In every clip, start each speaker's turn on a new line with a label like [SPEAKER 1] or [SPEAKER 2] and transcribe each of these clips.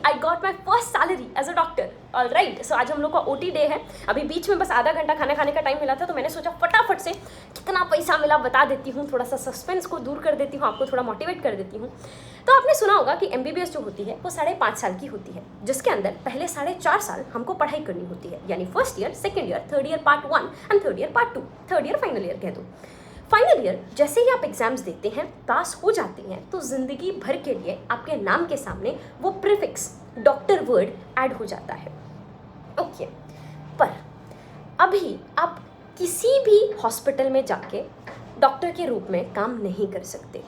[SPEAKER 1] I got my first salary as a doctor. All right, so आज हम लोग का OT डे है। अभी बीच में बस आधा घंटा खाना खाने का टाइम मिला था, तो मैंने सोचा फटाफट से कितना पैसा मिला बता देती हूँ, थोड़ा सा सस्पेंस को दूर कर देती हूँ, आपको थोड़ा मोटिवेट कर देती हूँ। तो आपने सुना होगा कि MBBS जो होती है वो 5.5 साल की होती है, जिसके अंदर पहले 4.5 साल हमको पढ़ाई करनी होती है, यानी first year, second year, third year part 1 and third year part 2, third year final year कह दो। फाइनल ईयर जैसे ही आप एग्जाम्स देते हैं, पास हो जाते हैं, तो जिंदगी भर के लिए आपके नाम के सामने वो प्रीफिक्स डॉक्टर वर्ड ऐड हो जाता है। ओके, पर अभी आप किसी भी हॉस्पिटल में जाके डॉक्टर के रूप में काम नहीं कर सकते।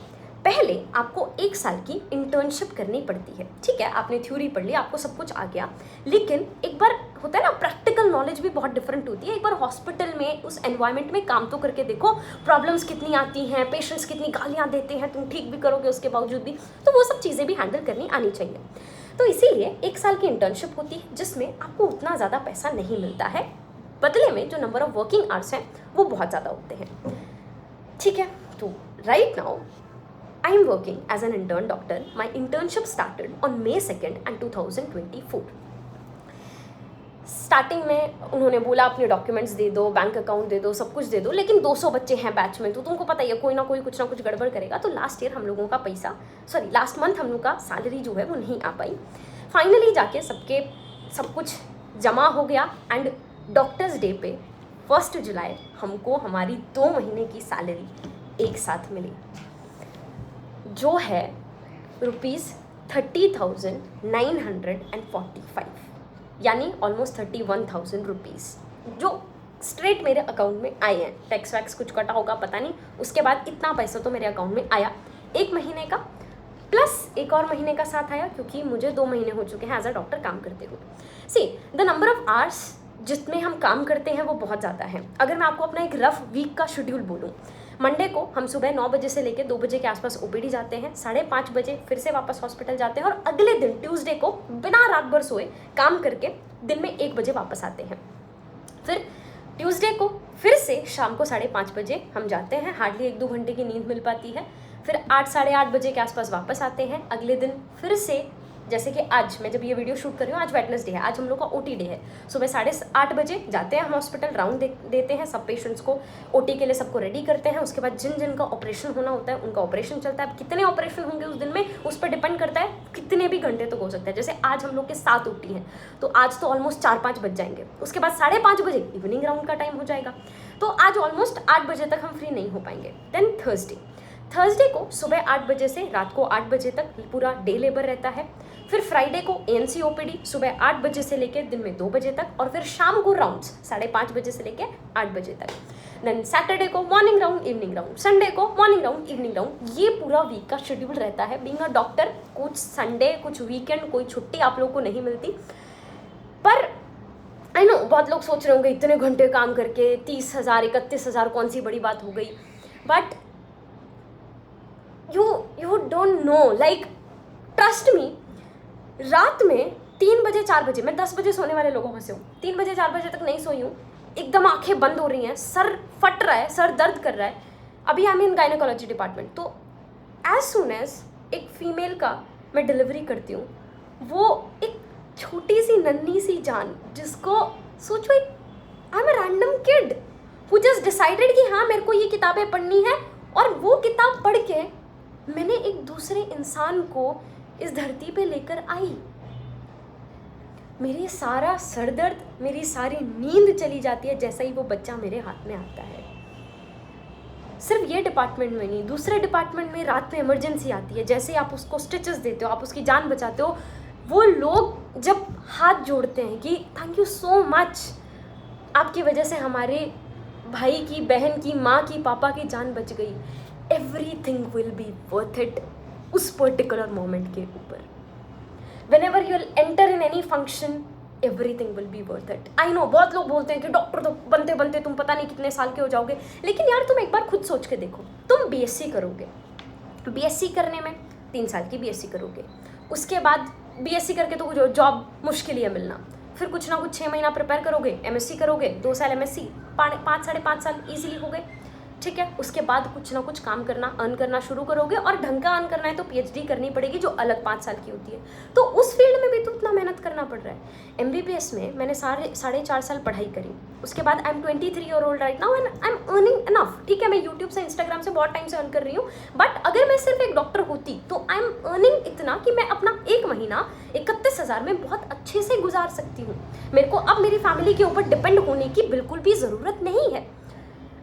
[SPEAKER 1] पहले आपको 1 साल की इंटर्नशिप करनी पड़ती है। ठीक है, आपने थ्योरी पढ़ ली, आपको सब कुछ आ गया, लेकिन एक बार होता है ना, प्रैक्टिकल नॉलेज भी बहुत डिफरेंट होती है। एक बार हॉस्पिटल में उस एनवायरनमेंट में काम तो करके देखो, प्रॉब्लम्स कितनी आती हैं, पेशेंट्स कितनी गालियाँ देते हैं, तुम ठीक भी करोगे उसके बावजूद भी, तो वो सब चीज़ें भी हैंडल करनी आनी चाहिए। तो इसीलिए 1 साल की इंटर्नशिप होती है, जिसमें आपको उतना ज़्यादा पैसा नहीं मिलता है, बदले में जो नंबर ऑफ वर्किंग आवर्स हैं वो बहुत ज़्यादा होते हैं। ठीक है, तो right now I am working as an intern doctor. My internship started on May 2nd and 2024. Starting में उन्होंने बोला अपने डॉक्यूमेंट्स दे दो, बैंक अकाउंट दे दो, सब कुछ दे दो, लेकिन 200 बच्चे हैं बैच में, तो तुमको पता ही है कोई ना कोई कुछ ना कुछ गड़बड़ करेगा। तो लास्ट ईयर हम लोगों का पैसा, लास्ट मंथ हम लोग का सैलरी जो है वो नहीं आ पाई। फाइनली जाके सबके सब कुछ जमा हो गया एंड डॉक्टर्स डे पे 1 जुलाई हमको हमारी 2 महीने की सैलरी एक साथ मिली, जो है ₹30,945, यानी ऑलमोस्ट 31,000 रुपीज़, जो स्ट्रेट मेरे अकाउंट में आए हैं। टैक्स वैक्स कुछ कटा होगा पता नहीं, उसके बाद इतना पैसा तो मेरे अकाउंट में आया 1 महीने का, प्लस एक और महीने का साथ आया, क्योंकि मुझे 2 महीने हो चुके हैं एज अ डॉक्टर काम करते हुए। See the number of hours जितने हम काम करते हैं वो बहुत ज़्यादा है। अगर मैं आपको अपना एक रफ वीक का शेड्यूल बोलूँ, मंडे को हम सुबह 9 बजे से लेकर 2 बजे के आसपास OPD जाते हैं, 5:30 बजे फिर से वापस हॉस्पिटल जाते हैं, और अगले दिन ट्यूसडे को बिना रात भर सोए काम करके दिन में 1 बजे वापस आते हैं। फिर ट्यूसडे को फिर से शाम को 5:30 बजे हम जाते हैं, हार्डली 1-2 घंटे की नींद मिल पाती है। फिर 8 साढ़े 8 बजे के आसपास वापस आते हैं। अगले दिन फिर से, जैसे कि आज मैं जब ये वीडियो शूट कर रही हूँ, आज वेडनेसडे है, आज हम लोग का OT डे है, सुबह 8:30 बजे जाते हैं हम हॉस्पिटल, राउंड देते हैं, सब पेशेंट्स को OT के लिए सबको रेडी करते हैं। उसके बाद जिन जिन का ऑपरेशन होना होता है उनका ऑपरेशन चलता है। कितने ऑपरेशन होंगे उस दिन में उस पर डिपेंड करता है, कितने भी घंटे तक हो सकता है। जैसे आज हम लोग के 7 OT हैं, तो आज तो ऑलमोस्ट 4-5 बज जाएंगे। उसके बाद 5:30 बजे इवनिंग राउंड का टाइम हो जाएगा, तो आज ऑलमोस्ट 8 बजे तक हम फ्री नहीं हो पाएंगे। देन थर्सडे को सुबह 8 बजे से रात को 8 बजे तक पूरा डे लेबर रहता है। फिर फ्राइडे को ANC OPD सुबह 8 बजे से लेकर दिन में 2 बजे तक, और फिर शाम को राउंड्स 5:30 बजे से लेकर 8 बजे तक। देन सैटरडे को morning round, evening round, Sunday को मॉर्निंग राउंड, इवनिंग राउंड। ये पूरा वीक का शेड्यूल रहता है बीइंग अ डॉक्टर। कुछ संडे, कुछ वीकेंड, कोई छुट्टी आप लोग को नहीं मिलती। पर आई नो बहुत लोग सोच रहे होंगे इतने घंटे काम करके 30,000 31,000 कौन सी बड़ी बात हो गई, but you don't know, like trust me, रात में 3 बजे 4 बजे, मैं 10 बजे सोने वाले लोगों में से हूँ, 3 बजे 4 बजे तक नहीं सोई हूँ, एकदम आंखें बंद हो रही हैं, सर फट रहा है, सर दर्द कर रहा है। अभी I am in gynaecology department, तो एज सुन एज एक फीमेल का मैं डिलीवरी करती हूँ, वो एक छोटी सी नन्ही सी जान, जिसको सोचो एक I am a random kid who just decided कि हाँ मेरे को ये किताबें पढ़नी है, और वो किताब पढ़ के मैंने एक दूसरे इंसान को इस धरती पे लेकर आई। मेरी सारा सरदर्द, मेरी सारी नींद चली जाती है जैसे ही वो बच्चा मेरे हाथ में आता है। सिर्फ ये डिपार्टमेंट में नहीं, दूसरे डिपार्टमेंट में रात में इमरजेंसी आती है, जैसे आप उसको स्टिचेस देते हो, आप उसकी जान बचाते हो, वो लोग जब हाथ जोड़ते हैं कि थैंक यू सो मच, आपकी वजह से हमारे भाई की, बहन की, माँ की, पापा की जान बच गई, everything will be worth it उस पर्टिकुलर मोमेंट के ऊपर। Whenever you will enter in any function, everything will be worth it. I know बहुत लोग बोलते हैं कि डॉक्टर तो बनते बनते तुम पता नहीं कितने साल के हो जाओगे, लेकिन यार तुम एक बार खुद सोच के देखो, तुम BSc करोगे, BSc करने में 3 साल की BSc करोगे, उसके बाद BSc करके तो जॉब मुश्किल ही है मिलना, फिर कुछ ना कुछ 6 महीना प्रिपेयर करोगे, MSc करोगे, 2 साल MSc, 5 साढ़े 5 साल ईजिली हो गए, ठीक है, उसके बाद कुछ ना कुछ काम करना, अर्न करना शुरू करोगे, और ढंग का अर्न करना है तो पीएचडी करनी पड़ेगी, जो अलग 5 साल की होती है। तो उस फील्ड में भी तो उतना मेहनत करना पड़ रहा है। एमबीबीएस में मैंने 4.5 साल पढ़ाई करी, उसके बाद I am 23 year old right now and I am earning enough. ठीक है, मैं यूट्यूब से, इंस्टाग्राम से बहुत टाइम से अर्न कर रही हूँ, बट अगर मैं सिर्फ एक डॉक्टर होती तो आई एम अर्निंग इतना कि मैं अपना एक महीना 31,000 में बहुत अच्छे से गुजार सकती हूँ। मेरे को अब मेरी फैमिली के ऊपर डिपेंड होने की बिल्कुल भी ज़रूरत नहीं है,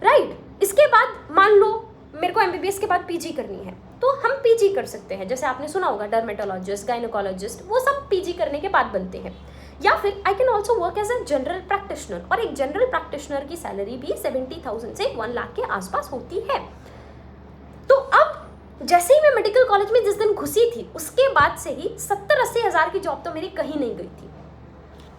[SPEAKER 1] राइट। इसके बाद मान लो मेरे को एमबीबीएस के बाद पीजी करनी है, तो हम पीजी कर सकते हैं। जैसे आपने सुना होगा डर्मेटोलॉजिस्ट, गायनोकोलॉजिस्ट, वो सब पीजी करने के बाद बनते हैं। या फिर I can also work as a general practitioner, और एक जनरल प्रैक्टिशनर की सैलरी भी 70,000 से 1 लाख के आसपास होती है। तो अब जैसे ही मैं मेडिकल कॉलेज में जिस दिन घुसी थी, उसके बाद से ही 70-80 हज़ार की जॉब तो मेरी कहीं नहीं गई थी।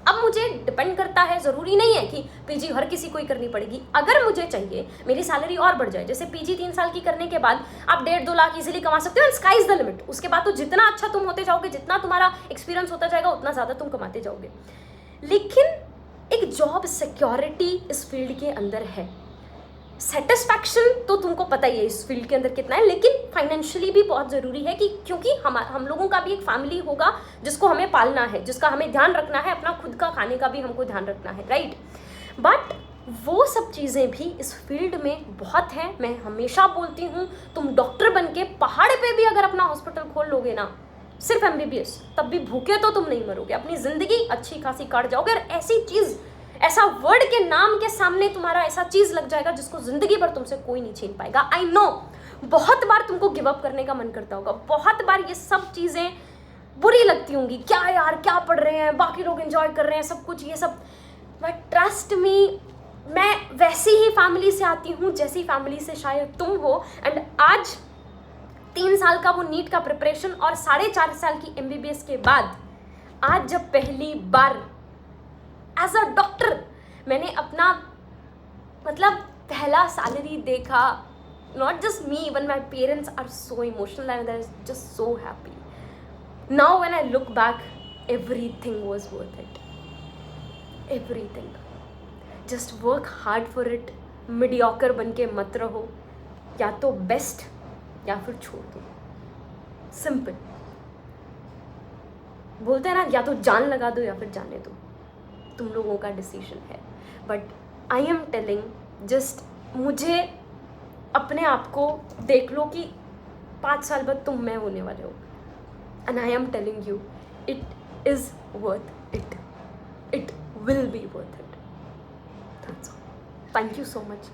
[SPEAKER 1] अब मुझे डिपेंड करता है, ज़रूरी नहीं है कि पीजी हर किसी को ही करनी पड़ेगी। अगर मुझे चाहिए मेरी सैलरी और बढ़ जाए, जैसे पीजी 3 साल की करने के बाद आप 1.5-2 लाख इजीली कमा सकते हो, and sky is the limit. उसके बाद तो जितना अच्छा तुम होते जाओगे, जितना तुम्हारा एक्सपीरियंस होता जाएगा, उतना ज़्यादा तुम कमाते जाओगे। लेकिन एक जॉब सिक्योरिटी इस फील्ड के अंदर है, सेटिस्फैक्शन तो तुमको पता ही है इस फील्ड के अंदर कितना है, लेकिन फाइनेंशियली भी बहुत ज़रूरी है कि क्योंकि हम लोगों का भी एक फैमिली होगा जिसको हमें पालना है, जिसका हमें ध्यान रखना है, अपना खुद का खाने का भी हमको ध्यान रखना है, राइट। बट वो सब चीज़ें भी इस फील्ड में बहुत हैं। मैं हमेशा बोलती हूँ, तुम डॉक्टर बन के पहाड़ पे भी अगर अपना हॉस्पिटल खोल लोगे ना, सिर्फ एमबीबीएस, तब भी भूखे तो तुम नहीं मरोगे, अपनी ज़िंदगी अच्छी खासी काट जाओगे। और ऐसी चीज़, ऐसा वर्ड के नाम के सामने तुम्हारा ऐसा चीज़ लग जाएगा जिसको ज़िंदगी भर तुमसे कोई नहीं छीन पाएगा। आई नो बहुत बार तुमको गिव अप करने का मन करता होगा, बहुत बार ये सब चीज़ें बुरी लगती होंगी, क्या यार क्या पढ़ रहे हैं, बाकी लोग एंजॉय कर रहे हैं सब कुछ, ये सब। बट ट्रस्ट मी, मैं वैसी ही फैमिली से आती हूँ जैसी फैमिली से शायद तुम हो। एंड आज 3 साल का वो नीट का प्रिपरेशन और 4.5 साल की एमबीबीएस के बाद, आज जब पहली बार एज अ डॉक्टर मैंने अपना मतलब पहला सैलरी देखा, not just me, even my parents are so emotional and I just so happy. Now when I look back, everything was worth it, everything. Just work hard for it, mediocre बन के मत रहो, या तो best या फिर छोड़ दो, सिंपल। बोलते हैं ना, या तो जान लगा दो या फिर जाने दो, तुम लोगों का डिसीजन है। But I am telling, just मुझे अपने आप को देख लो कि 5 साल बाद तुम मैं होने वाले हो, and I am telling you it is worth it, it will be worth it. Thank you so much.